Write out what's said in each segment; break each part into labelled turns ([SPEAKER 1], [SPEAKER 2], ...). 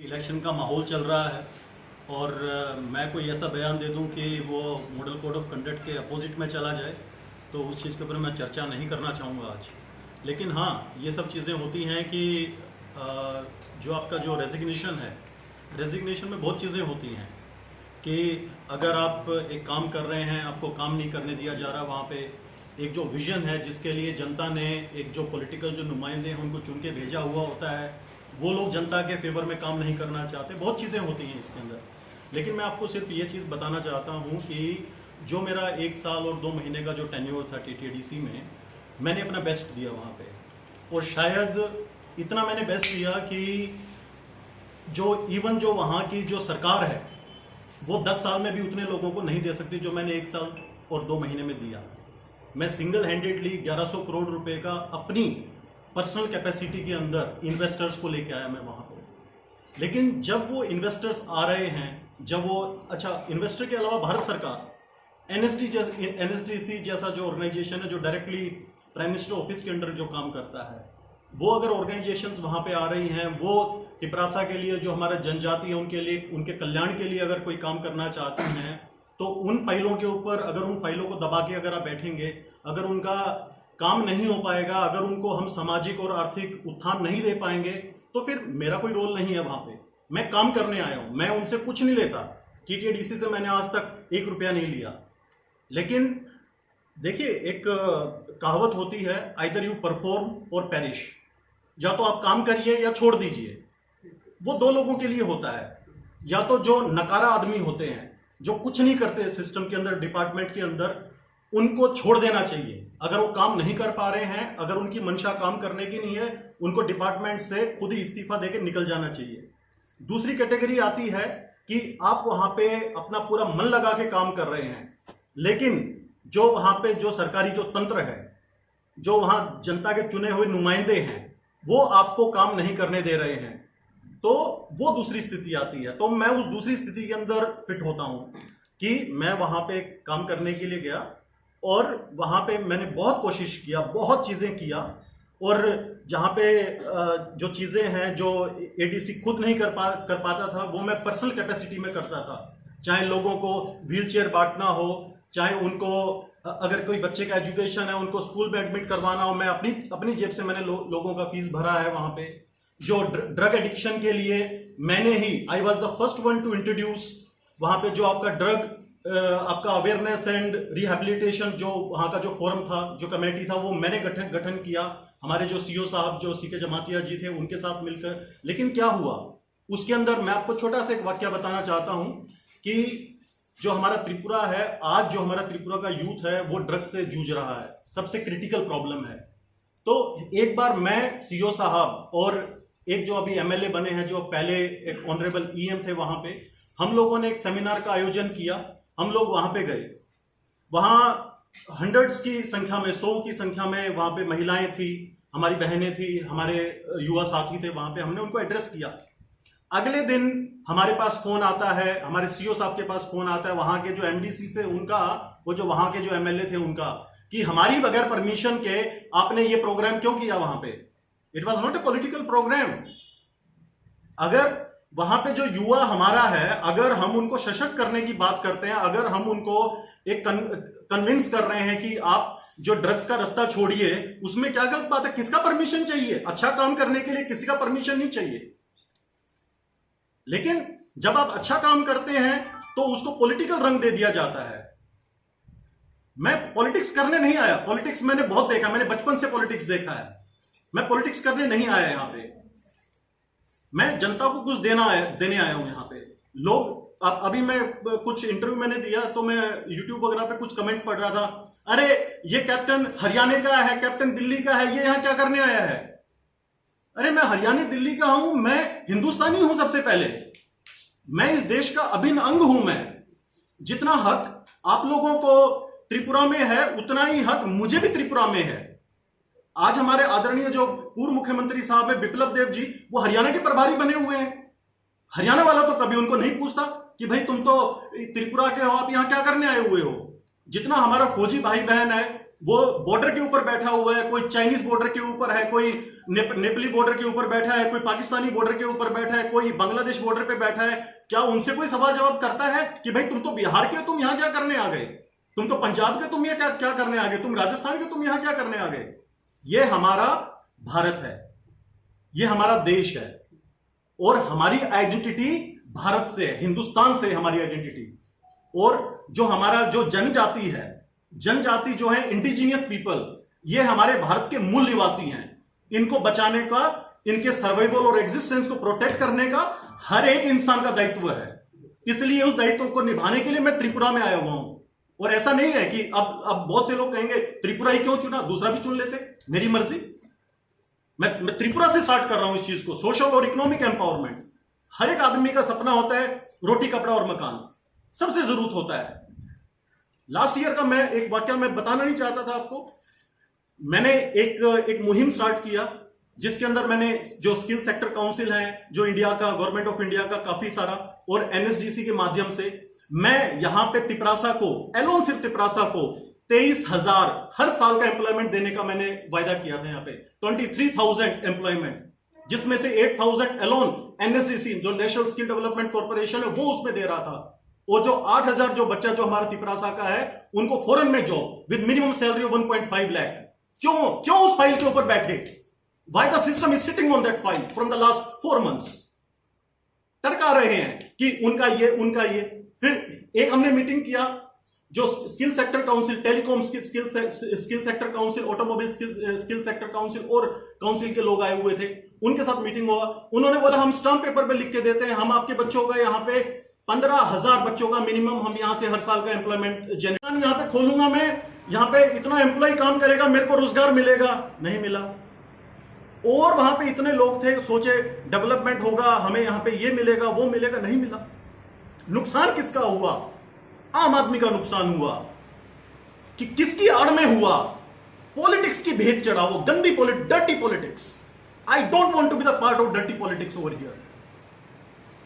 [SPEAKER 1] Election का माहौल चल रहा है और मैं कोई ऐसा बयान दे दूं कि वो मॉडल कोड ऑफ कंडक्ट के अपोजिट में चला जाए, तो उस चीज़ के ऊपर मैं चर्चा नहीं करना चाहूँगा आज। लेकिन हाँ, ये सब चीज़ें होती हैं कि जो आपका जो रेजिग्नेशन है, रेजिग्नेशन में बहुत चीज़ें होती हैं कि अगर आप एक काम कर रहे हैं, आपको काम नहीं करने दिया जा रहा, वहाँ पे एक जो विजन है जिसके लिए जनता ने एक जो पॉलिटिकल जो नुमाइंदे हैं उनको चुन के भेजा हुआ होता है, वो लोग जनता के फेवर में काम नहीं करना चाहते। बहुत चीज़ें होती हैं इसके अंदर। लेकिन मैं आपको सिर्फ ये चीज़ बताना चाहता हूँ कि जो मेरा 1 साल और 2 महीने का जो टेन्योर था TTDC में, मैंने अपना बेस्ट दिया वहाँ पे। और शायद इतना मैंने बेस्ट दिया कि जो वहाँ की जो सरकार है वो 10 साल में भी उतने लोगों को नहीं दे सकती जो मैंने 1 साल और 2 महीने में दिया। मैं सिंगल हैंडेडली 1100 करोड़ रुपए का अपनी पर्सनल कैपेसिटी के अंदर इन्वेस्टर्स को लेके आया मैं वहाँ पे। लेकिन जब वो इन्वेस्टर्स आ रहे हैं, जब वो इन्वेस्टर के अलावा भारत सरकार NSDC जैसा जो ऑर्गेनाइजेशन है जो डायरेक्टली प्राइम मिनिस्टर ऑफिस के अंडर जो काम करता है, वो अगर ऑर्गेनाइजेशंस वहाँ पे आ रही हैं, वो तिपरासा के लिए जो हमारा जनजाति है उनके लिए, उनके कल्याण के लिए अगर कोई काम करना चाहती हैं, तो उन फाइलों के ऊपर अगर उन फाइलों को दबा के अगर आप बैठेंगे, अगर उनका काम नहीं हो पाएगा, अगर उनको हम सामाजिक और आर्थिक उत्थान नहीं दे पाएंगे, तो फिर मेरा कोई रोल नहीं है वहाँ पे। मैं काम करने आया हूँ, मैं उनसे कुछ नहीं लेता। TTDC से मैंने आज तक 1 रुपया नहीं लिया। लेकिन देखिए, एक कहावत होती है, आइदर यू परफॉर्म और पेरिश, या तो आप काम करिए या छोड़ दीजिए। वो 2 लोगों के लिए होता है। या तो जो नकारा आदमी होते हैं, जो कुछ नहीं करते सिस्टम के अंदर, डिपार्टमेंट के अंदर, उनको छोड़ देना चाहिए। अगर वो काम नहीं कर पा रहे हैं, अगर उनकी मंशा काम करने की नहीं है, उनको डिपार्टमेंट से खुद ही इस्तीफा देके निकल जाना चाहिए। दूसरी कैटेगरी आती है कि आप वहां पे अपना पूरा मन लगा के काम कर रहे हैं, लेकिन जो वहां पे जो सरकारी जो तंत्र है, जो वहां जनता के चुने हुए नुमाइंदे हैं, वो आपको काम नहीं करने दे रहे हैं, तो वो दूसरी स्थिति आती है। तो मैं उस दूसरी स्थिति के अंदर फिट होता हूं कि मैं वहां पे काम करने के लिए गया और वहां पे मैंने बहुत कोशिश किया, बहुत चीजें किया, और जहां पे जो चीजें हैं जो ADC खुद नहीं कर पाता था, वो मैं पर्सनल कैपेसिटी में करता था। चाहे लोगों को व्हील चेयर बांटना हो, चाहे उनको अगर कोई बच्चे का एजुकेशन है उनको स्कूल में एडमिट करवाना हो, मैं अपनी जेब से मैंने लोगों का फीस भरा है वहां पे। जो ड्रग एडिक्शन के लिए मैंने ही, I was the first one to introduce वहां पे जो आपका ड्रग आपका अवेयरनेस एंड रिहेबिलिटेशन, जो वहां का जो फोरम था, जो कमेटी था, वो मैंने गठन किया। हमारे जो CO साहब, जो CK जमातिया जी थे, उनके साथ मिलकर। लेकिन क्या हुआ उसके अंदर, मैं आपको छोटा सा एक वाक्य बताना चाहता हूं कि जो हमारा त्रिपुरा है आज, जो हमारा त्रिपुरा का यूथ है वो ड्रग्स से जूझ रहा है, सबसे क्रिटिकल प्रॉब्लम है। तो एक बार मैं, CO साहब और एक जो अभी MLA बने हैं, जो पहले एक ऑनरेबल EM थे, वहां पे हम लोगों ने एक सेमिनार का आयोजन किया। हम लोग वहां पे गए, वहां हंड्रेड्स की संख्या में, 100 की संख्या में वहां पे महिलाएं थी, हमारी बहनें थी, हमारे युवा साथी थे वहां पे। हमने उनको एड्रेस किया। अगले दिन हमारे पास फोन आता है, हमारे CO साहब के पास फोन आता है, वहां के जो MDC से उनका, वो जो वहां के जो MLA थे उनका, कि हमारी बगैर परमिशन के आपने ये प्रोग्राम क्यों किया वहां पे। It was not a political program. अगर वहां पे जो युवा हमारा है, अगर हम उनको सशक्त करने की बात करते हैं, अगर हम उनको एक कन्विंस कर रहे हैं कि आप जो ड्रग्स का रास्ता छोड़िए, उसमें क्या गलत बात है? किसका परमिशन चाहिए? अच्छा काम करने के लिए किसी का परमिशन नहीं चाहिए। लेकिन जब आप अच्छा काम करते हैं तो उसको पॉलिटिकल रंग दे दिया जाता है। मैं पॉलिटिक्स करने नहीं आया। पॉलिटिक्स मैंने बहुत देखा, मैंने बचपन से पॉलिटिक्स देखा है। मैं पॉलिटिक्स करने नहीं आया यहां पे। मैं जनता को कुछ देने आया हूं यहां पे। लोग अभी मैं कुछ इंटरव्यू मैंने दिया तो मैं YouTube वगैरह पे कुछ कमेंट पढ़ रहा था, अरे ये कैप्टन हरियाणा का है, कैप्टन दिल्ली का है, ये यहां क्या करने आया है? अरे मैं हरियाणा दिल्ली का हूं, मैं हिंदुस्तानी हूं। सबसे पहले मैं इस देश का अभिन्न अंग हूं। मैं जितना हक आप लोगों को त्रिपुरा में है, उतना ही हक मुझे भी त्रिपुरा में है। आज हमारे आदरणीय जो पूर्व मुख्यमंत्री साहब है बिप्लब देव जी, वो हरियाणा के प्रभारी बने हुए हैं। हरियाणा वाला तो कभी उनको नहीं पूछता कि भाई तुम तो त्रिपुरा के हो, आप यहां क्या करने आए हुए हो। जितना हमारा फौजी भाई बहन है, वो बॉर्डर के ऊपर बैठा हुआ है, कोई चाइनीज बॉर्डर के ऊपर है, कोई नेपाली बॉर्डर के ऊपर बैठा है, कोई पाकिस्तानी बॉर्डर के ऊपर बैठा है, कोई बांग्लादेश बॉर्डर पे बैठा है, क्या उनसे कोई सवाल जवाब करता है कि भाई तुम तो बिहार के हो, तुम यहां क्या करने आ गए? तुम तो पंजाब के, तुम ये क्या करने आ गए? तुम राजस्थान के, तुम यहां क्या करने आ गए? ये हमारा भारत है, ये हमारा देश है, और हमारी आइडेंटिटी भारत से है, हिंदुस्तान से हमारी आइडेंटिटी। और जो हमारा जो जनजाति है, जनजाति जो है, इंडिजीनियस पीपल, ये हमारे भारत के मूल निवासी हैं। इनको बचाने का, इनके सर्वाइवल और एग्जिस्टेंस को प्रोटेक्ट करने का हर एक इंसान का दायित्व है। इसलिए उस दायित्व को निभाने के लिए मैं त्रिपुरा में आया हुआ हूं। और ऐसा नहीं है कि अब बहुत से लोग कहेंगे त्रिपुरा ही क्यों चुना, दूसरा भी चुन लेते, मेरी मर्जी। मैं त्रिपुरा से स्टार्ट कर रहा हूं इस चीज को। सोशल और इकोनॉमिक एम्पावरमेंट, हर एक आदमी का सपना होता है रोटी कपड़ा और मकान, सबसे जरूरत होता है। लास्ट ईयर का मैं एक वाक्य मैं बताना नहीं चाहता था आपको। मैंने एक मुहिम स्टार्ट किया जिसके अंदर मैंने जो स्किल सेक्टर काउंसिल है, जो इंडिया का, गवर्नमेंट ऑफ इंडिया का काफी सारा, और एनएसडीसी के माध्यम से मैं यहां पे तिपरासा को, एलोन सिर्फ तिपरासा को 23,000 हर साल का एम्प्लॉयमेंट देने का मैंने वायदा किया था। यहां पे 23,000 एम्प्लॉयमेंट, जिसमें से 8,000 एलोन एनएसडीसी जो नेशनल स्किल डेवलपमेंट कॉर्पोरेशन है वो उसमें दे रहा था। और जो 8,000 जो बच्चा जो हमारा तिपरासा का है, उनको फॉरेन में job with minimum salary of 1.5 lakh. क्यों उस फाइल के ऊपर बैठे? Why the system is sitting on that file from the last 4 months. टरका रहे हैं कि उनका ये। फिर एक हमने मीटिंग किया, जो skill sector council, telecom skill sector council, automobile skill sector council और काउंसिल के लोग आए हुए थे, उनके साथ मीटिंग हुआ। उन्होंने बोला हम स्टाम्प पेपर पे लिख के देते हैं, हम आपके बच्चों का यहाँ पे 15,000 बच्चों का मिनिमम हम यहां से हर साल का एम्प्लॉयमेंट जनरेट यहां पे खोलूंगा, मैं यहां पे इतना एम्प्लॉय काम करेगा, मेरे को रोजगार मिलेगा। नहीं मिला। और वहां पे इतने लोग थे, सोचे डेवलपमेंट होगा, हमें यहां पे ये मिलेगा वो मिलेगा, नहीं मिला। नुकसान किसका हुआ? आम आदमी का नुकसान हुआ। कि किसकी आड़ में हुआ? पॉलिटिक्स की भेंट चढ़ाओ, गंदी dirty politics. I don't want to be the part of dirty politics over here.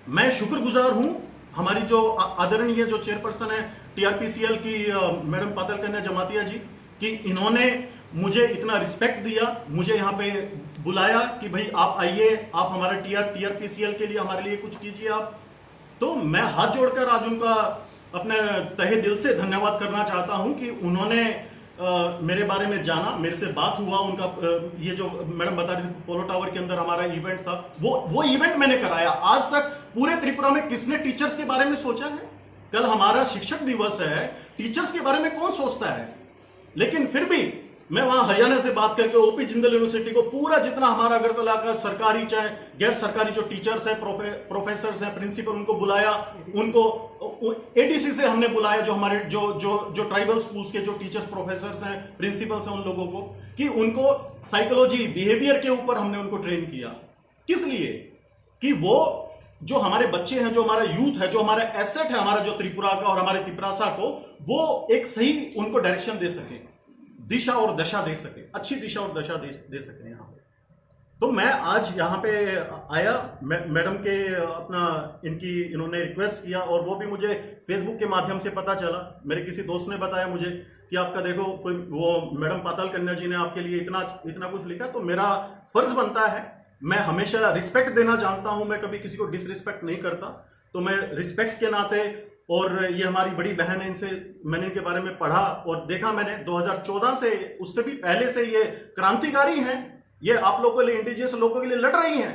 [SPEAKER 1] मैं शुक्रगुजार हूं हमारी जो आदरणीय जो चेयरपर्सन है टीआरपीसीएल की मैडम पातल कन्या जमातिया जी, कि इन्होंने मुझे इतना रिस्पेक्ट दिया, मुझे यहाँ पे बुलाया कि भाई आप आइए, आप हमारे टीआरपीसीएल के लिए हमारे लिए कुछ कीजिए आप। तो मैं हाथ जोड़कर आज उनका अपने तहे दिल से धन्यवाद करना चाहता हूं कि उन्होंने मेरे बारे में जाना, मेरे से बात हुआ। उनका ये जो मैडम बता रही थी पोलो टावर के अंदर हमारा इवेंट था, वो इवेंट मैंने कराया। आज तक पूरे त्रिपुरा में किसने टीचर्स के बारे में सोचा है? कल हमारा शिक्षक दिवस है, टीचर्स के बारे में कौन सोचता है? लेकिन फिर भी मैं वहां हरियाणा से बात करके ओपी जिंदल यूनिवर्सिटी को पूरा जितना हमारा अगरतला का सरकारी चाहे गैर सरकारी जो टीचर्स है, प्रोफेसर है, प्रिंसिपल, उनको बुलाया। उनको एडीसी से हमने बुलाया, जो हमारे जो ट्राइबल स्कूल्स के जो टीचर्स, प्रोफेसर हैं, प्रिंसिपल्स हैं, उन लोगों को, कि उनको साइकोलॉजी, बिहेवियर के ऊपर हमने उनको ट्रेन किया। किस लिए? कि वो जो हमारे बच्चे हैं, जो हमारा यूथ है, जो हमारा एसेट है, हमारा जो त्रिपुरा का और हमारे तिपरासा को, वो एक सही उनको डायरेक्शन दे सके, दिशा और दशा दे सके, अच्छी दिशा और दशा दे सके यहाँ पे। तो मैं आज यहाँ पे आया, मैडम के इन्होंने रिक्वेस्ट किया, और वो भी मुझे फेसबुक के माध्यम से पता चला। मेरे किसी दोस्त ने बताया मुझे कि आपका देखो कोई वो मैडम पाताल कन्या जी ने आपके लिए इतना कुछ लिखा। तो मेरा फर्ज बनता है, मैं हमेशा रिस्पेक्ट देना जानता हूं, मैं कभी किसी को डिसरिस्पेक्ट नहीं करता। तो मैं रिस्पेक्ट के नाते, और ये हमारी बड़ी बहन है, मैंने इनके बारे में पढ़ा और देखा। मैंने 2014 से, उससे भी पहले से ये क्रांतिकारी हैं, ये आप लोगों के लिए, इंडिजियस लोगों के लिए लड़ रही हैं।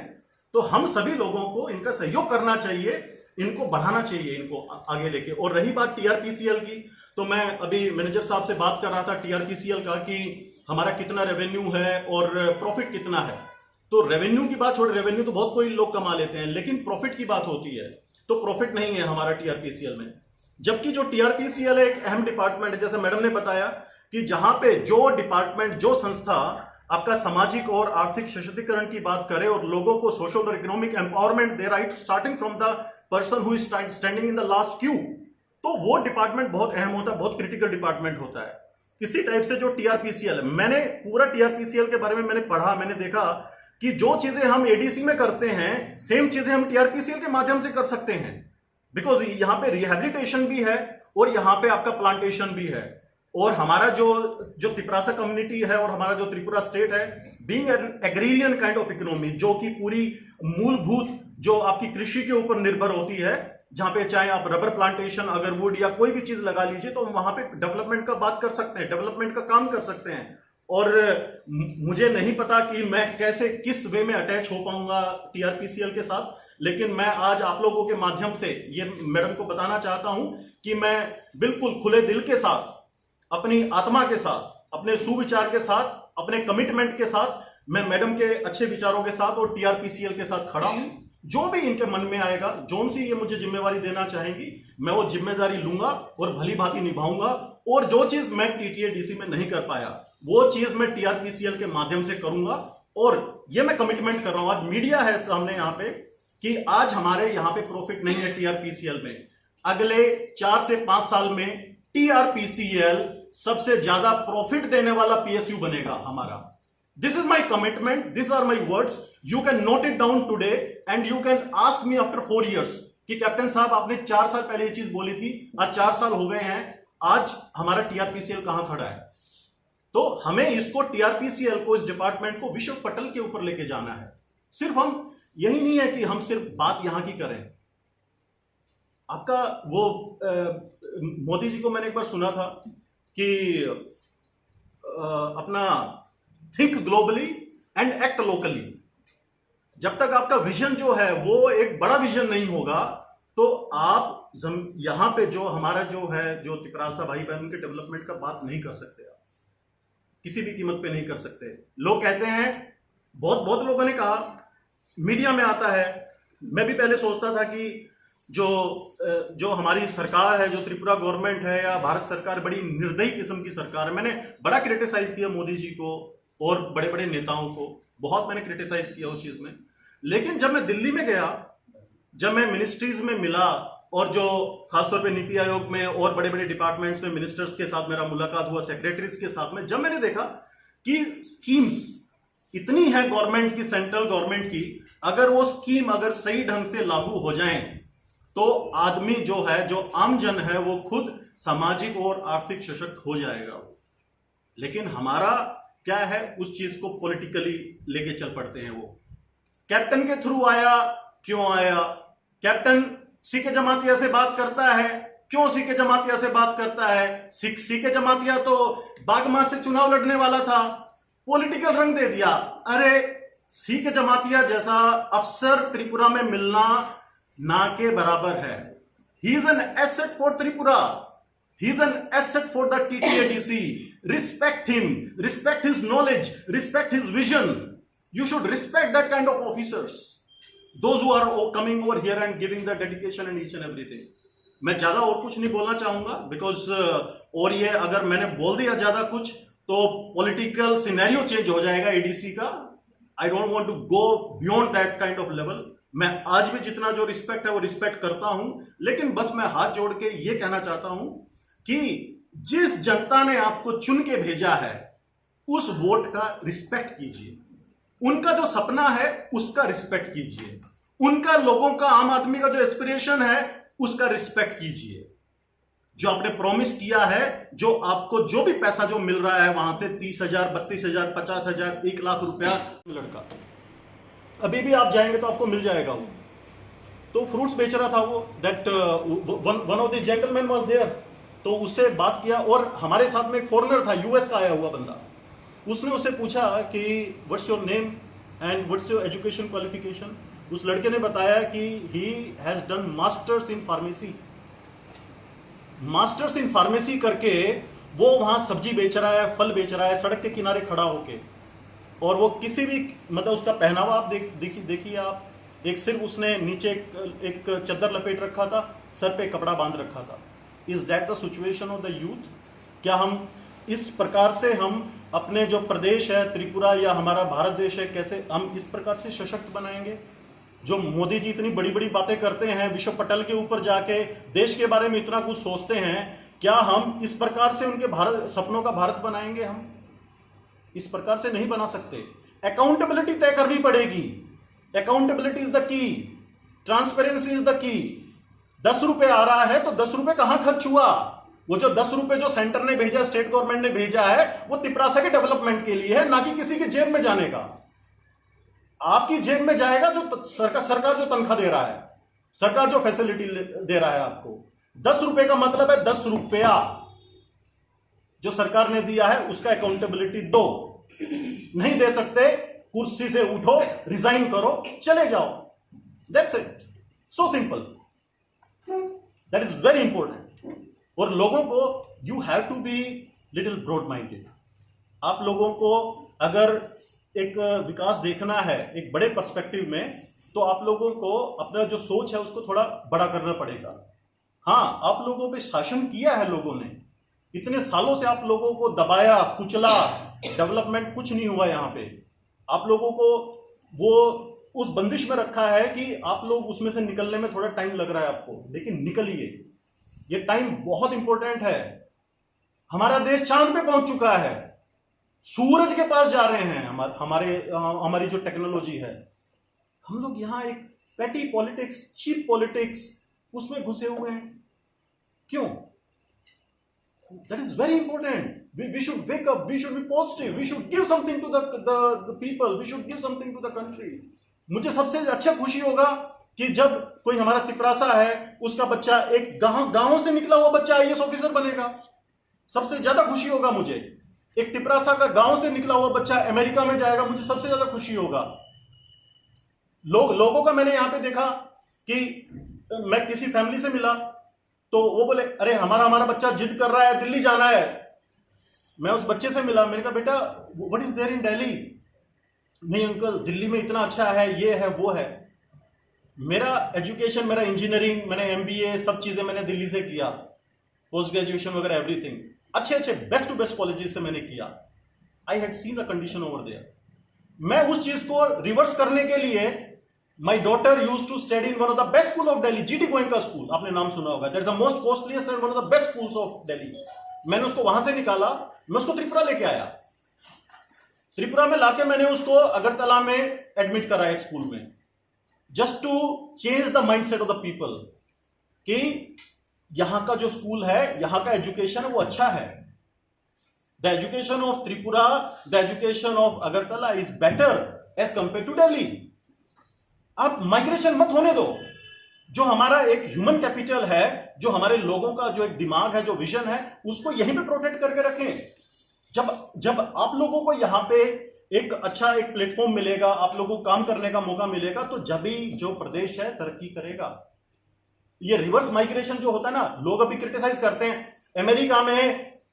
[SPEAKER 1] तो हम सभी लोगों को इनका सहयोग करना चाहिए, इनको बढ़ाना चाहिए, इनको आगे लेके। और रही बात टीआरपीसीएल की, तो मैं अभी मैनेजर साहब से बात कर रहा था टीआरपीसीएल का, कि हमारा कितना रेवेन्यू है और प्रॉफिट कितना है। तो रेवेन्यू की बात छोड़, रेवेन्यू तो बहुत कोई लोग कमा लेते हैं, लेकिन प्रॉफिट की बात होती है तो प्रॉफिट नहीं है हमारा टीआरपीसीएल में। जबकि जो टीआरपीसीएल है एक अहम डिपार्टमेंट है, जैसे मैडम ने बताया कि जहां पे जो डिपार्टमेंट, जो संस्था आपका सामाजिक और आर्थिक सशक्तिकरण की बात करे और लोगों को सोशल और economic empowerment they, right starting from the person who is standing in the last Q, तो वो डिपार्टमेंट बहुत अहम होता है, बहुत क्रिटिकल डिपार्टमेंट होता है। इसी टाइप से जो टीआरपीसीएल है, मैंने पूरा टीआरपीसीएल के बारे में मैंने पढ़ा, मैंने देखा कि जो चीजें हम एडीसी में करते हैं, सेम चीजें हम टीआरपीसीएल के माध्यम से कर सकते हैं। बिकॉज यहां पे रिहैबिलिटेशन भी है और यहां पे आपका प्लांटेशन भी है। और हमारा जो त्रिपुरासा कम्युनिटी है और हमारा जो त्रिपुरा स्टेट है, being an agrarian kind of economy, जो कि पूरी मूलभूत जो आपकी कृषि के ऊपर निर्भर होती है, जहां पे चाहे आप रबर प्लांटेशन, अगर वुड या कोई भी चीज लगा लीजिए, तो वहां पे डेवलपमेंट का बात कर सकते हैं, डेवलपमेंट का काम कर सकते हैं। और मुझे नहीं पता कि मैं कैसे किस वे में अटैच हो पाऊंगा टीआरपीसीएल के साथ, लेकिन मैं आज आप लोगों के माध्यम से ये मैडम को बताना चाहता हूं कि मैं बिल्कुल खुले दिल के साथ, अपनी आत्मा के साथ, अपने सुविचार के साथ, अपने कमिटमेंट के साथ, मैं मैडम के अच्छे विचारों के साथ और टीआरपीसीएल के साथ खड़ा हूं। जो भी इनके मन में आएगा, जोन सी ये मुझे जिम्मेवारी देना चाहेंगी, मैं वो जिम्मेदारी लूंगा और भली भांति निभाऊंगा। और जो चीज मैं टीटीएडीसी में नहीं कर पाया, वो चीज मैं टीआरपीसीएल के माध्यम से करूंगा। और ये मैं कमिटमेंट कर रहा हूं, आज मीडिया है सामने यहां पे, कि आज हमारे यहां पे प्रॉफिट नहीं है टीआरपीसीएल में, अगले 4 से 5 साल में टीआरपीसीएल सबसे ज्यादा प्रॉफिट देने वाला पीएसयू बनेगा हमारा। This is my commitment, this are my words, you can note it down today and you can ask me after 4 years कि कैप्टन साहब आपने 4 साल पहले ये चीज बोली थी, आज 4 साल हो गए हैं, आज हमारा टीआरपीसीएल कहां खड़ा है। तो हमें इसको, टीआरपीसीएल को, इस डिपार्टमेंट को विश्व पटल के ऊपर लेके जाना है। सिर्फ हम यही नहीं है कि हम सिर्फ बात यहां की करें। आपका वो मोदी जी को मैंने एक बार सुना था कि अपना think globally and act locally. जब तक आपका विजन जो है वो एक बड़ा विजन नहीं होगा, तो आप यहां पे जो हमारा जो है, जो त्रिपुरासा भाई बहन के डेवलपमेंट का बात नहीं कर सकते, आप किसी भी कीमत पे नहीं कर सकते। लोग कहते हैं, बहुत लोगों ने कहा, मीडिया में आता है, मैं भी पहले सोचता था कि जो हमारी सरकार है, जो त्रिपुरा गवर्नमेंट है या भारत सरकार, बड़ी निर्दयी किस्म की सरकार है। मैंने बड़ा क्रिटिसाइज किया मोदी जी को और बड़े बड़े नेताओं को, बहुत मैंने क्रिटिसाइज किया उस चीज में। लेकिन जब मैं दिल्ली में गया, जब मैं मिनिस्ट्रीज में मिला, और जो खासतौर पे नीति आयोग में और बड़े बड़े डिपार्टमेंट्स में मिनिस्टर्स के साथ मेरा मुलाकात हुआ, सेक्रेटरीज के साथ में, जब मैंने देखा कि स्कीम्स इतनी है गवर्नमेंट की, सेंट्रल गवर्नमेंट की, अगर वो स्कीम अगर सही ढंग से लागू हो जाएं, तो आदमी जो है, जो आम जन है, वो खुद सामाजिक और आर्थिक सशक्त हो जाएगा। लेकिन हमारा क्या है, उस चीज को पॉलिटिकली लेके चल पड़ते हैं। वो कैप्टन के थ्रू आया, क्यों आया? कैप्टन सीके जमातिया से बात करता है, क्यों सीके जमातिया से बात करता है? सीके जमातिया तो बागमा से चुनाव लड़ने वाला था, पॉलिटिकल रंग दे दिया। अरे सीके जमातिया जैसा अफसर त्रिपुरा में मिलना ना के बराबर है। He is an asset for Tripura, he is an asset for the TTADC. Respect him, respect his knowledge, respect his vision. You should respect that kind of officers, those who are coming over here and giving the dedication and each and everything. मैं ज्यादा और कुछ नहीं बोलना चाहूंगा, because और ये अगर मैंने बोल दिया ज्यादा कुछ, तो पॉलिटिकल सिनेरियो चेंज हो जाएगा एडीसी का। I don't want to go beyond that kind of level. मैं आज भी जितना जो रिस्पेक्ट है वो रिस्पेक्ट करता हूं, लेकिन बस मैं हाथ जोड़ के ये कहना चाहता हूं कि जिस जनता ने आपको चुन के भेजा है, उस वोट का रिस्पेक्ट कीजिए। उनका जो सपना है उसका रिस्पेक्ट कीजिए। उनका, लोगों का, आम आदमी का जो एस्पिरेशन है उसका रिस्पेक्ट कीजिए। जो आपने प्रॉमिस किया है, जो आपको जो भी पैसा जो मिल रहा है वहां से 30,000, 32,000, 50,000, 1 लाख रुपया, लड़का अभी भी आप जाएंगे तो आपको मिल जाएगा। वो तो फ्रूट्स बेच रहा था, वो that one of this gentleman was there. तो उससे बात किया, और हमारे साथ में एक फॉरेनर था, यूएस का आया हुआ बंदा। उसने उससे पूछा कि what's your name and what's your education qualification. उस लड़के ने बताया कि he has done masters in pharmacy. Masters in pharmacy करके वो वहां सब्जी बेच रहा है, फल बेच रहा है, सड़क के किनारे खड़ा होके। और वो किसी भी, मतलब उसका पहनावा आप देखिए आप, एक सिर्फ उसने नीचे एक चद्दर लपेट रखा था, सर पे कपड़ा बांध रखा था। Is that the situation of the youth? क्या हम इस प्रकार से, हम अपने जो प्रदेश है त्रिपुरा या हमारा भारत देश है, कैसे हम इस प्रकार से सशक्त बनाएंगे? जो मोदी जी इतनी बड़ी बड़ी बातें करते हैं, विश्व पटल के ऊपर जाके देश के बारे में इतना कुछ सोचते हैं, क्या हम इस प्रकार से उनके भारत, सपनों का भारत बनाएंगे? हम इस प्रकार से नहीं बना सकते। अकाउंटेबिलिटी तय करनी पड़ेगी। Accountability is the key, transparency is the key. 10 रुपए आ रहा है तो 10 रुपए कहां खर्च हुआ, वो जो 10 रुपए जो सेंटर ने भेजा, स्टेट गवर्नमेंट ने भेजा है, वो तिपरासा के डेवलपमेंट के लिए है, ना कि किसी की जेब में जाने का। आपकी जेब में जाएगा जो सरकार जो तनख्वाह दे रहा है, सरकार जो फैसिलिटी दे रहा है आपको। 10 रुपए का मतलब है 10 रुपया जो सरकार ने दिया है, उसका अकाउंटेबिलिटी दो। नहीं दे सकते, कुर्सी से उठो, रिजाइन करो, चले जाओ। That's it, so simple. That is very important. और लोगों को you have to be little broad minded. आप लोगों को अगर एक विकास देखना है एक बड़े पर्सपेक्टिव में, तो आप लोगों को अपना जो सोच है उसको थोड़ा बड़ा करना पड़ेगा। हाँ, आप लोगों पे शासन किया है लोगों ने, इतने सालों से आप लोगों को दबाया, कुचला, डेवलपमेंट कुछ नहीं हुआ यहां पे। आप लोगों को वो उस बंदिश में रखा है कि आप लोग उसमें से निकलने में थोड़ा टाइम लग रहा है आपको, लेकिन निकलिए। ये टाइम बहुत इंपॉर्टेंट है। हमारा देश चांद पे पहुंच चुका है, सूरज के पास जा रहे हैं। हमारी जो टेक्नोलॉजी है, हम लोग यहां एक पेटी पॉलिटिक्स, चीप पॉलिटिक्स, उसमें घुसे हुए हैं। क्यों? That is very important. We should wake up, we should be positive, we should give something to the people, we should give something to the country. मुझे सबसे अच्छा खुशी होगा कि जब कोई हमारा तिपरासा है, उसका बच्चा एक गांव से निकला हुआ बच्चा आईएएस ऑफिसर बनेगा। सबसे ज्यादा खुशी होगा मुझे। एक तिपरासा का गांव से निकला हुआ बच्चा अमेरिका में जाएगा, मुझे सबसे ज्यादा खुशी होगा। लोगों का मैंने यहां पे देखा कि मैं किसी फैमिली से मिला तो वो बोले, अरे हमारा बच्चा जिद कर रहा है, दिल्ली जाना है। मैं उस बच्चे से मिला, मैंने कहा बेटा what is there in Delhi? नहीं अंकल, दिल्ली में इतना अच्छा है, ये है वो है। मेरा एजुकेशन, मेरा इंजीनियरिंग, मैंने एमबीए, सब चीजें मैंने दिल्ली से किया, पोस्ट ग्रेजुएशन वगैरह एवरीथिंग अच्छे बेस्ट टू बेस्ट कॉलेजेस से मैंने किया। I had seen the condition over there. मैं उस चीज को रिवर्स करने के लिए, my daughter used to study in one of the best school of Delhi, GT Goenka school, आपने नाम सुना होगा। That is the most costliest and one of the best schools of Delhi. मैंने उसको वहां से निकाला, मैं उसको त्रिपुरा लेके आया। त्रिपुरा में लाके मैंने उसको अगरतला में एडमिट कराया एक स्कूल में, just to change the mindset of the people कि यहां का जो स्कूल है, यहां का एजुकेशन है वो अच्छा है। The education of Tripura, the education of Agartala is better as compare to Delhi. आप माइग्रेशन मत होने दो। जो हमारा एक ह्यूमन कैपिटल है, जो हमारे लोगों का जो एक दिमाग है, जो विजन है, उसको यहीं पे प्रोटेक्ट करके रखें। जब आप लोगों को यहां पे एक अच्छा एक प्लेटफॉर्म मिलेगा, आप लोगों को काम करने का मौका मिलेगा, तो जब भी जो प्रदेश है तरक्की करेगा। ये रिवर्स माइग्रेशन जो होता है ना, लोग अभी क्रिटिसाइज करते हैं अमेरिका में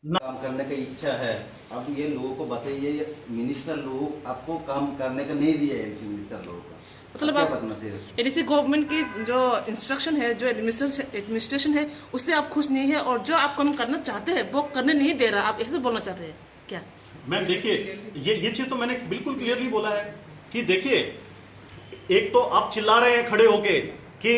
[SPEAKER 2] काम करने की इच्छा है। अब ये लोगों को बताइए, मिनिस्टर लोग आपको काम करने का नहीं दिया है, मिनिस्टर लोगों का
[SPEAKER 3] मतलब
[SPEAKER 2] क्या
[SPEAKER 3] एडीसी गवर्नमेंट की जो इंस्ट्रक्शन है, जो एडमिनिस्ट्रेशन है, उससे आप खुश नहीं है, और जो आप काम करना चाहते हैं वो करने नहीं दे रहा, आप ऐसे बोलना चाहते हैं क्या?
[SPEAKER 1] मैम देखिए, ये चीज तो मैंने बिल्कुल क्लियरली बोला है कि देखिए, एक तो आप चिल्ला रहे हैं खड़े होके कि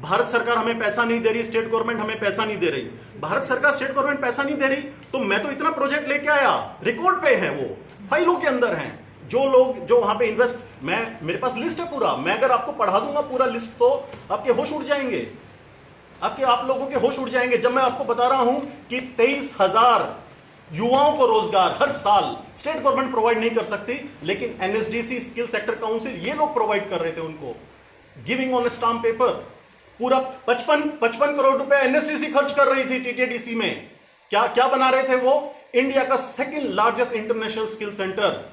[SPEAKER 1] भारत सरकार हमें पैसा नहीं दे रही, स्टेट गवर्नमेंट हमें पैसा नहीं दे रही। भारत सरकार, स्टेट गवर्नमेंट पैसा नहीं दे रही, तो मैं तो इतना प्रोजेक्ट लेके आया, रिकॉर्ड पे है, वो फाइलों के अंदर हैं। जो लोग जो वहां पे इन्वेस्ट, मेरे पास लिस्ट है पूरा, मैं अगर आपको पढ़ा दूंगा पूरा लिस्ट तो आपके होश उड़ जाएंगे, आप लोगों के होश उड़ जाएंगे। जब मैं आपको बता रहा हूं कि 23,000 युवाओं को रोजगार हर साल स्टेट गवर्नमेंट प्रोवाइड नहीं कर सकती, लेकिन एनएसडीसी, स्किल सेक्टर काउंसिल, ये लोग प्रोवाइड कर रहे थे उनको, गिविंग ऑन स्टाम्प पेपर। पूरा 55 करोड़ रुपए एनएसडीसी खर्च कर रही थी टीटीडीसी में। क्या बना रहे थे वो? इंडिया का second largest international skill centre,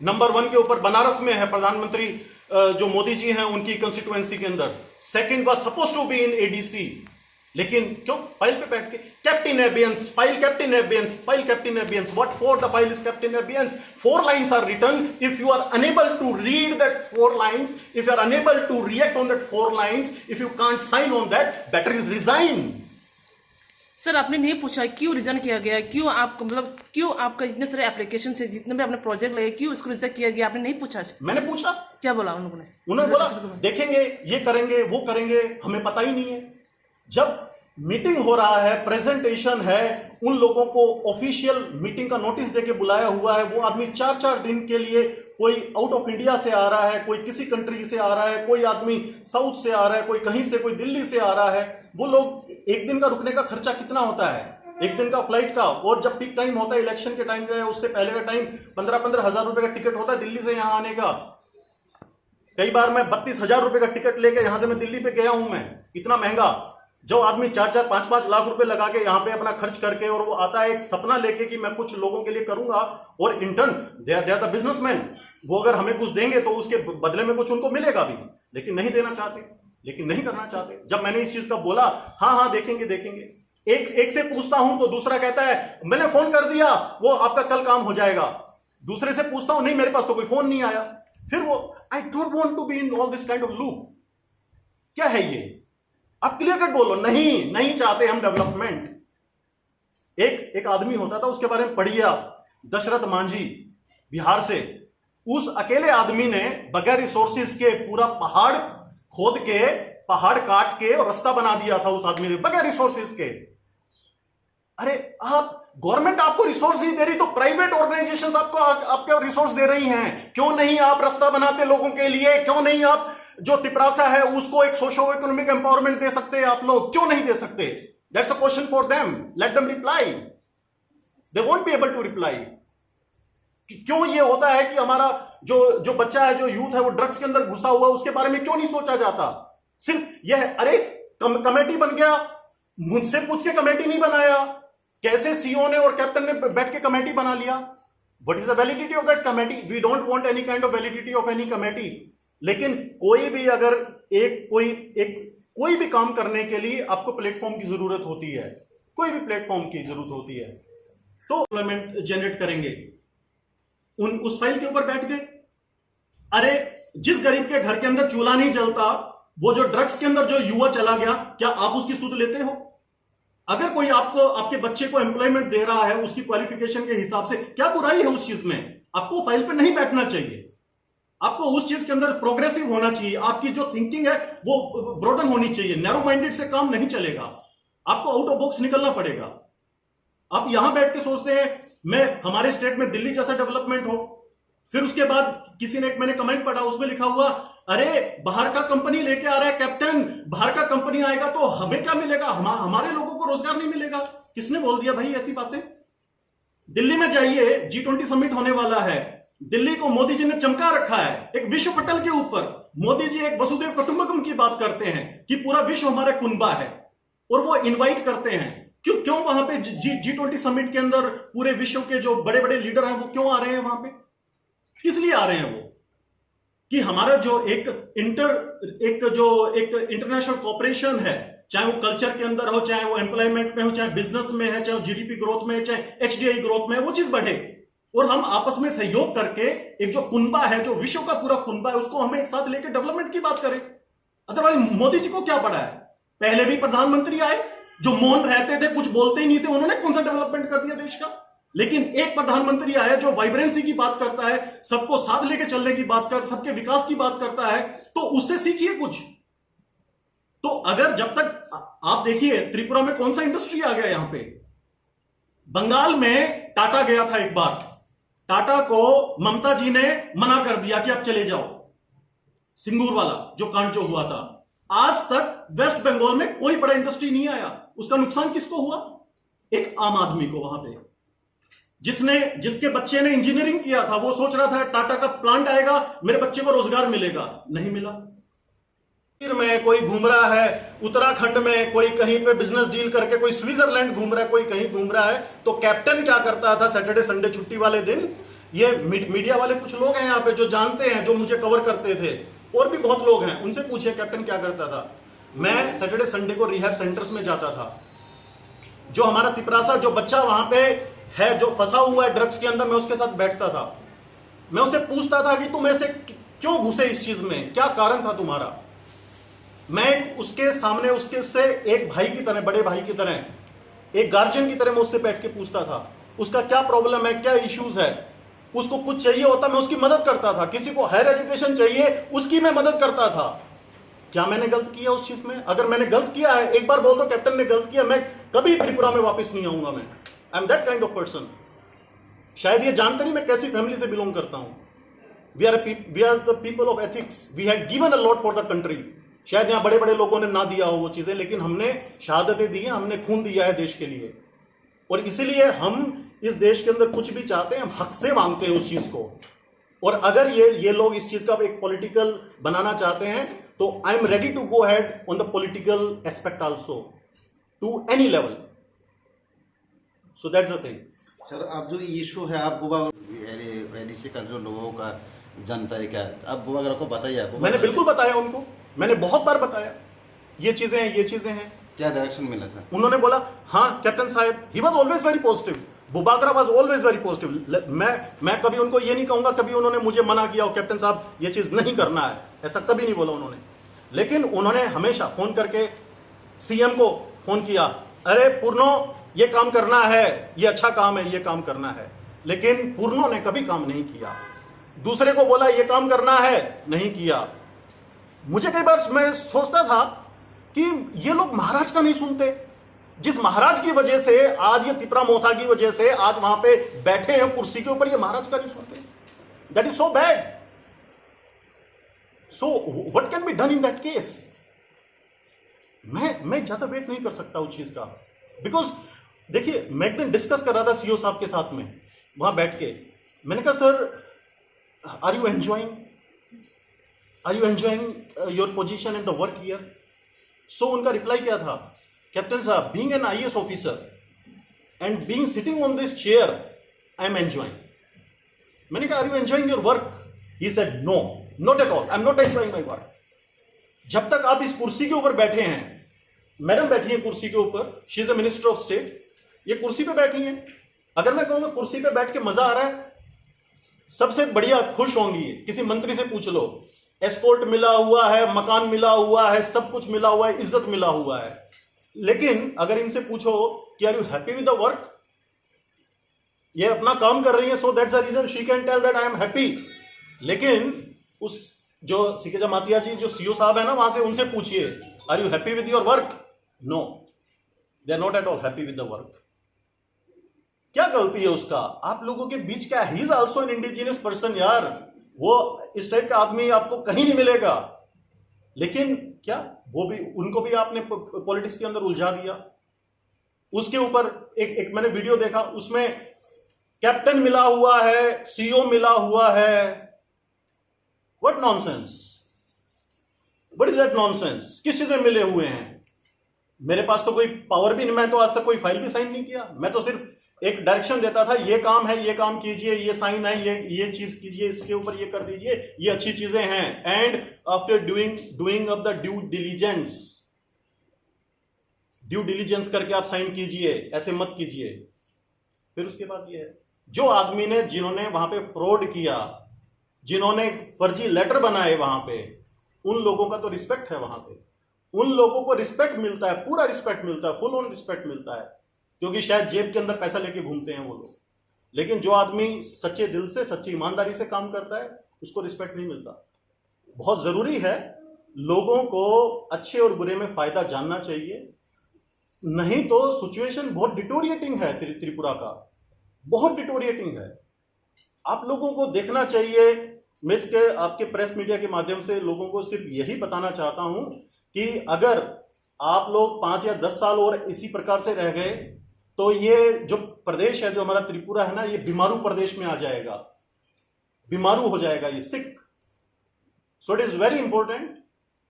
[SPEAKER 1] number 1 के ऊपर बनारस में है। प्रधानमंत्री जो मोदी जी हैं उनकी कंस्टिट्यूएंसी के अंदर second was suppose to be in ADC, लेकिन क्यों? फाइल पे बैठ के kept in abeyance, file kept in abeyance, file kept in abeyance. What for the file is kept in abeyance? 4 lines are written. If you are unable to read that 4 lines, if you are unable to react on that 4 lines, if you can't sign on that, better is resign.
[SPEAKER 3] Sir, आपने नहीं पूछा क्यों resign किया गया, क्यों आपको, मतलब क्यों आपका इतने सारे एप्लीकेशन से जितने भी आपने प्रोजेक्ट लगे, क्यों इसको रिजेक्ट किया गया? आपने नहीं पूछा? मैंने
[SPEAKER 1] पूछा।
[SPEAKER 3] क्या बोला उन लोगों ने?
[SPEAKER 1] उन्होंने बोला देखेंगे, ये करेंगे, वो करेंगे, हमें पता ही नहीं है। जब मीटिंग हो रहा है, प्रेजेंटेशन है, उन लोगों को ऑफिशियल मीटिंग का नोटिस देके बुलाया हुआ है, वो आदमी 4-4 दिन के लिए, कोई आउट ऑफ इंडिया से आ रहा है, कोई किसी कंट्री से आ रहा है, कोई आदमी साउथ से आ रहा है, कोई कहीं से, कोई दिल्ली से आ रहा है। वो लोग एक दिन का रुकने का खर्चा कितना होता है? एक दिन का फ्लाइट का। और जब पीक टाइम होता है इलेक्शन के टाइम जो है उससे पहले का टाइम 15-15 हजार रुपए का टिकट होता है दिल्ली से यहां आने का। कई बार मैं 32,000 रुपए का टिकट लेके यहां से मैं दिल्ली पे गया हूं। मैं इतना महंगा, जो आदमी 4-4, 5-5 लाख रुपए लगा के यहां पे अपना खर्च करके और वो आता है एक सपना लेके कि मैं कुछ लोगों के लिए करूंगा, और in turn they are the businessman, वो अगर हमें कुछ देंगे तो उसके बदले में कुछ उनको मिलेगा भी, लेकिन नहीं देना चाहते, लेकिन नहीं करना चाहते। जब मैंने इस चीज का बोला, हाँ देखेंगे देखेंगे, एक से पूछता हूं तो दूसरा कहता है मैंने फोन कर दिया, वो आपका कल काम हो जाएगा। दूसरे से पूछता हूं, नहीं मेरे पास तो कोई फोन नहीं आया। फिर वो I don't want to be in all this kind of loop. क्या है ये? आप क्लियर कट बोलो, नहीं चाहते हम डेवलपमेंट। एक आदमी होता था, उसके बारे में पढ़िए आप, दशरथ मांझी, बिहार से। उस अकेले आदमी ने बगैर रिसोर्सेज के पूरा पहाड़ खोद के, पहाड़ काट के और रास्ता बना दिया था उस आदमी ने, बगैर रिसोर्सेज के। अरे आप, गवर्नमेंट आपको रिसोर्स नहीं दे रही तो प्राइवेट ऑर्गेनाइजेशंस आपको रिसोर्स दे रही हैं। क्यों नहीं आप रास्ता बनाते लोगों के लिए? क्यों नहीं आप जो तिपरासा है उसको एक सोशो इकोनॉमिक एम्पावरमेंट दे सकते हैं? आप लोग क्यों नहीं दे सकते? That's a question for them, let them reply. They won't be able to reply. क्यों ये होता है कि हमारा जो बच्चा है, जो यूथ है, वो ड्रग्स के अंदर घुसा हुआ, उसके बारे में क्यों नहीं सोचा जाता? सिर्फ यह, अरे कमेटी बन गया, मुझसे पूछ के कमेटी नहीं बनाया, कैसे सीओ ने और कैप्टन ने बैठ के कमेटी बना लिया? What is the validity of that committee? We don't want any kind of validity of any committee. लेकिन कोई भी अगर कोई भी काम करने के लिए आपको प्लेटफॉर्म की जरूरत होती है, कोई भी प्लेटफॉर्म की जरूरत होती है, तो एम्प्लॉयमेंट जनरेट करेंगे। उस फाइल के ऊपर बैठ गए। अरे जिस गरीब के घर के अंदर चूल्हा नहीं जलता, वो जो ड्रग्स के अंदर जो युवा चला गया, क्या आप उसकी सुध लेते हो? अगर कोई आपको, आपके बच्चे को एम्प्लॉयमेंट दे रहा है उसकी क्वालिफिकेशन के हिसाब से, क्या बुराई है उस चीज में? आपको फाइल पे नहीं बैठना चाहिए, आपको उस चीज के अंदर प्रोग्रेसिव होना चाहिए। आपकी जो थिंकिंग है वो ब्रॉडन होनी चाहिए। नैरो माइंडेड से काम नहीं चलेगा, आपको आउट ऑफ बॉक्स निकलना पड़ेगा। आप यहां बैठ के सोचते हैं मैं, हमारे स्टेट में दिल्ली जैसा डेवलपमेंट हो, फिर उसके बाद किसी ने, मैंने कमेंट पढ़ा, उसमें लिखा हुआ, अरे बाहर का कंपनी लेके आ रहा है कैप्टन, बाहर का कंपनी आएगा तो हमें क्या मिलेगा? हमारे लोगों को रोजगार नहीं मिलेगा। किसने बोल दिया भाई ऐसी बातें? दिल्ली में जाइए, G20 समिट होने वाला है, दिल्ली को मोदी जी ने चमका रखा है एक विश्व पटल के ऊपर। मोदी जी एक वसुदेव कुटुंबकम की बात करते हैं कि पूरा विश्व हमारा कुनबा है, और वो इनवाइट करते हैं। क्यों वहां पे G20 समिट के अंदर पूरे विश्व के जो बड़े बड़े लीडर हैं वो क्यों आ रहे हैं वहां पे? किस लिए आ रहे हैं वो? कि हमारा जो एक इंटरनेशनल कॉपरेशन है, चाहे वो कल्चर के अंदर हो, चाहे वो एम्प्लॉयमेंट में हो, चाहे बिजनेस में है, चाहे जीडीपी ग्रोथ में है, चाहे HDI ग्रोथ में है, वो चीज बढ़े और हम आपस में सहयोग करके एक जो कुनबा है, जो विश्व का पूरा कुनबा है, उसको हमें एक साथ लेकर डेवलपमेंट की बात करें। अदरवाइज मोदी जी को क्या पड़ा है? पहले भी प्रधानमंत्री आए जो मौन रहते थे, कुछ बोलते ही नहीं थे, उन्होंने कौन सा डेवलपमेंट कर दिया देश का? लेकिन एक प्रधानमंत्री आया जो वाइब्रेंसी की बात करता है, सबको साथ लेके चलने की बात करता है, सबके विकास की बात करता है, तो उससे सीखिए कुछ। तो अगर जब तक आप देखिए त्रिपुरा में कौन सा इंडस्ट्री आ गया, यहां पे बंगाल में टाटा गया था एक बार, टाटा को ममता जी ने मना कर दिया कि आप चले जाओ, सिंगूर वाला जो कांड जो हुआ था। आज तक वेस्ट बंगाल में कोई बड़ा इंडस्ट्री नहीं आया। उसका नुकसान किसको हुआ? एक आम आदमी को। वहां पे जिसके बच्चे ने इंजीनियरिंग किया था, वो सोच रहा था टाटा का प्लांट आएगा, मेरे बच्चे को रोजगार मिलेगा, नहीं मिला। में कोई घूम रहा है उत्तराखंड में, कोई कहीं पे बिजनेस डील करके, कोई स्विट्जरलैंड घूम रहा है, कोई कहीं घूम रहा है। तो कैप्टन क्या करता था सैटरडे संडे छुट्टी वाले दिन? ये मीडिया वाले कुछ लोग हैं यहाँ पे जो जानते हैं, जो मुझे कवर करते थे, और भी बहुत लोग हैं, उनसे पूछिए कैप्टन क्या करता था। मैं सैटरडे संडे को रिहैब सेंटर्स में जाता था। जो हमारा तिपरासा जो बच्चा वहां पे है, जो फंसा हुआ है ड्रग्स के अंदर, मैं उसके साथ बैठता था। मैं उससे पूछता था कि तुम ऐसे क्यों घुसे इस चीज में, क्या कारण था तुम्हारा? मैं उसके सामने, उसके से एक भाई की तरह, बड़े भाई की तरह, एक गार्जियन की तरह मैं उससे बैठ के पूछता था उसका क्या प्रॉब्लम है, क्या इश्यूज है। उसको कुछ चाहिए होता मैं उसकी मदद करता था, किसी को हायर एजुकेशन चाहिए उसकी मैं मदद करता था। क्या मैंने गलत किया उस चीज में? अगर मैंने गलत किया है, एक बार बोल दो कैप्टन ने गलत किया, मैं कभी त्रिपुरा में वापस नहीं आऊंगा। मैं I am that kind of person. शायद ये जानते नहीं मैं कैसी फैमिली से बिलोंग करता हूं। We are the people of ethics, we had given a lot for the country. शायद यहां बड़े बड़े लोगों ने ना दिया हो वो चीजें, लेकिन हमने शहादतें दी हैं, हमने खून दिया है देश के लिए। और इसीलिए हम इस देश के अंदर कुछ भी चाहते हैं, हम हक से मांगते हैं उस चीज को। और अगर ये लोग इस चीज का एक पॉलिटिकल बनाना चाहते हैं तो I am ready to go head on the political aspect also to any level. So that's the thing.
[SPEAKER 2] Sir, अब जो इशू है, आप बुबा एडीसी का जो लोगों का जनता है, क्या आप बुबा को बताइए?
[SPEAKER 1] मैंने बिल्कुल बताया उनको, मैंने बहुत बार बताया ये चीजें हैं, ये चीजें हैं।
[SPEAKER 2] क्या डायरेक्शन मिला सर?
[SPEAKER 1] उन्होंने बोला हाँ कैप्टन साहब, he was always very positive, Bubagra was always very positive. मैं कभी उनको ये नहीं कहूंगा कभी उन्होंने मुझे मना किया हो कैप्टन साहब ये चीज नहीं करना है, ऐसा कभी नहीं बोला उन्होंने। लेकिन उन्होंने हमेशा फोन करके सीएम को फोन किया, अरे पूर्णो ये काम करना है, ये अच्छा काम है, ये काम करना है। लेकिन पूर्णो ने कभी काम नहीं किया। दूसरे को बोला ये काम करना है, नहीं किया। मुझे कई बार मैं सोचता था कि ये लोग महाराज का नहीं सुनते। जिस महाराज की वजह से आज ये तिपरा मोथा की वजह से आज वहां पे बैठे हैं कुर्सी के ऊपर, ये महाराज का नहीं सुनते। That is so bad. So what can be done in that case? मैं ज्यादा वेट नहीं कर सकता उस चीज का। बिकॉज देखिए, मैं एक दिन डिस्कस कर रहा था सीओ साहब के साथ में वहां बैठ के। मैंने कहा sir are you enjoying your position in the work here? So उनका रिप्लाई क्या था, कैप्टन साहब, being an IAS officer and being sitting on this chair I am enjoying. मैंने कहा are you enjoying your work? He said no, not at all, I am not enjoying my work. जब तक आप इस कुर्सी के ऊपर बैठे हैं, मैडम बैठी है कुर्सी के ऊपर, she is the minister of state, ये कुर्सी पे बैठी हैं। अगर मैं कहूंगा कुर्सी पे बैठ के मजा आ रहा है, सबसे बढ़िया खुश होंगी। किसी मंत्री से पूछ लो, एस्कॉर्ट मिला हुआ है, मकान मिला हुआ है, सब कुछ मिला हुआ है, इज्जत मिला हुआ है। लेकिन अगर इनसे पूछो कि are you happy with the work, ये अपना काम कर रही है, so that's the reason she can tell that I am happy. लेकिन उस जो सीके जमातिया जी जो सीओ साहब है ना, वहां से उनसे पूछिए are you happy with your work? No, they are not at all happy with the work. क्या गलती है उसका आप लोगों के बीच? क्या he is also an indigenous person यार, वो इस टाइप का आदमी आपको कहीं नहीं मिलेगा। लेकिन क्या वो भी, उनको भी आपने पॉलिटिक्स के अंदर उलझा दिया। उसके ऊपर एक मैंने वीडियो देखा, उसमें कैप्टन मिला हुआ है, सीओ मिला हुआ है। What nonsense, what is that nonsense? किस चीज में मिले हुए हैं? मेरे पास तो कोई पावर भी नहीं, मैं तो आज तक कोई फाइल भी साइन नहीं किया। मैं तो सिर्फ एक डायरेक्शन देता था, ये काम है, ये काम कीजिए, ये साइन है, ये चीज कीजिए, इसके ऊपर ये कर दीजिए, ये अच्छी चीजें हैं। And after doing of the due diligence करके आप साइन कीजिए, ऐसे मत कीजिए। फिर उसके बाद ये है, जो आदमी ने, जिन्होंने वहां पे फ्रॉड किया, जिन्होंने फर्जी लेटर बनाए वहां पे, उन लोगों का तो रिस्पेक्ट है वहां पे। उन लोगों को रिस्पेक्ट मिलता है, पूरा रिस्पेक्ट मिलता है, फुल ऑन रिस्पेक्ट मिलता है, क्योंकि शायद जेब के अंदर पैसा लेके घूमते हैं वो लोग। लेकिन जो आदमी सच्चे दिल से, सच्ची ईमानदारी से काम करता है, उसको रिस्पेक्ट नहीं मिलता। बहुत जरूरी है, लोगों को अच्छे और बुरे में फायदा जानना चाहिए, नहीं तो सिचुएशन बहुत डिटोरिएटिंग है। त्रिपुरा का बहुत डिटोरिएटिंग है। आप लोगों को देखना चाहिए। मैं इसके आपके प्रेस मीडिया के माध्यम से लोगों को सिर्फ यही बताना चाहता हूं कि अगर आप लोग 5 या 10 साल और इसी प्रकार से रह गए तो ये जो प्रदेश है, जो हमारा त्रिपुरा है ना, ये बीमारू प्रदेश में आ जाएगा, बीमारू हो जाएगा, ये sick. So it is very important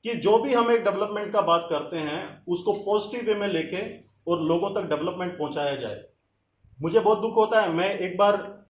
[SPEAKER 1] कि जो भी हम एक डेवलपमेंट का बात करते हैं उसको पॉजिटिव वे में लेके और लोगों तक डेवलपमेंट पहुंचाया जाए। मुझे बहुत दुख होता है, मैं एक बार